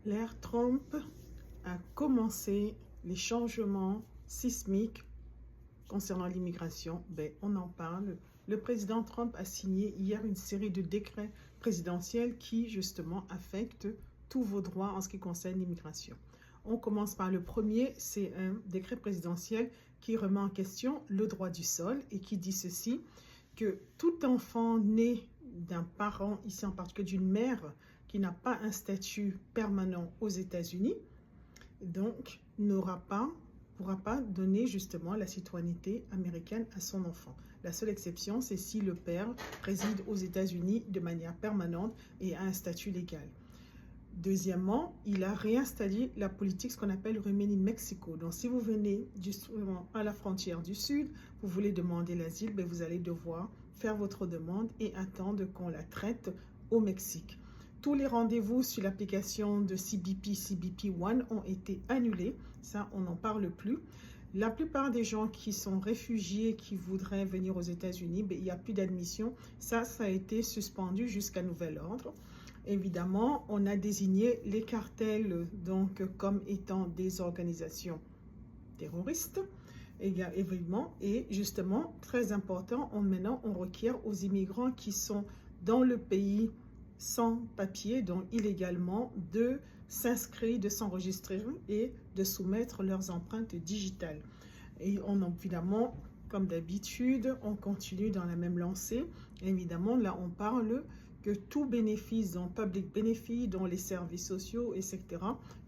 L'ère Trump a commencé les changements sismiques concernant l'immigration. On en parle. Le président Trump a signé hier une série de décrets présidentiels qui, justement, affectent tous vos droits en ce qui concerne l'immigration. On commence par le premier, c'est un décret présidentiel qui remet en question le droit du sol et qui dit ceci, que tout enfant né d'un parent, ici en particulier d'une mère, qui n'a pas un statut permanent aux États-Unis, donc pourra pas donner justement la citoyenneté américaine à son enfant. La seule exception, c'est si le père réside aux États-Unis de manière permanente et a un statut légal. Deuxièmement, il a réinstallé la politique, ce qu'on appelle Remain in Mexico. Donc, si vous venez justement à la frontière du Sud, vous voulez demander l'asile, vous allez devoir faire votre demande et attendre qu'on la traite au Mexique. Tous les rendez-vous sur l'application de CBP One ont été annulés. Ça, on n'en parle plus. La plupart des gens qui sont réfugiés, qui voudraient venir aux États-Unis, il n'y a plus d'admission. Ça a été suspendu jusqu'à nouvel ordre. Évidemment, on a désigné les cartels donc comme étant des organisations terroristes, évidemment, et justement, très important, maintenant, on requiert aux immigrants qui sont dans le pays sans papier, donc illégalement, de s'inscrire, de s'enregistrer et de soumettre leurs empreintes digitales. Et évidemment, comme d'habitude, on continue dans la même lancée. Évidemment, là, on parle que tout bénéfice, dont public benefit, dont les services sociaux, etc.,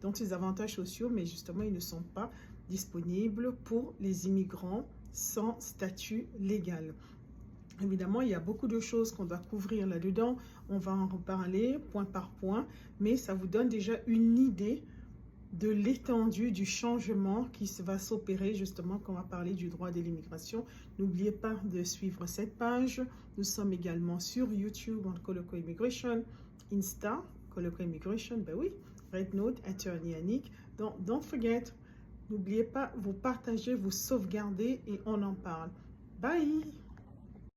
donc ces avantages sociaux, mais justement, ils ne sont pas disponibles pour les immigrants sans statut légal. Évidemment, il y a beaucoup de choses qu'on doit couvrir là-dedans. On va en reparler point par point, mais ça vous donne déjà une idée de l'étendue du changement qui va s'opérer justement quand on va parler du droit de l'immigration. N'oubliez pas de suivre cette page. Nous sommes également sur YouTube, Coloco Immigration, Insta, Coloco Immigration, oui, Red Note, Attorney Yannick. Donc, don't forget, n'oubliez pas, vous partagez, vous sauvegardez et on en parle. Bye!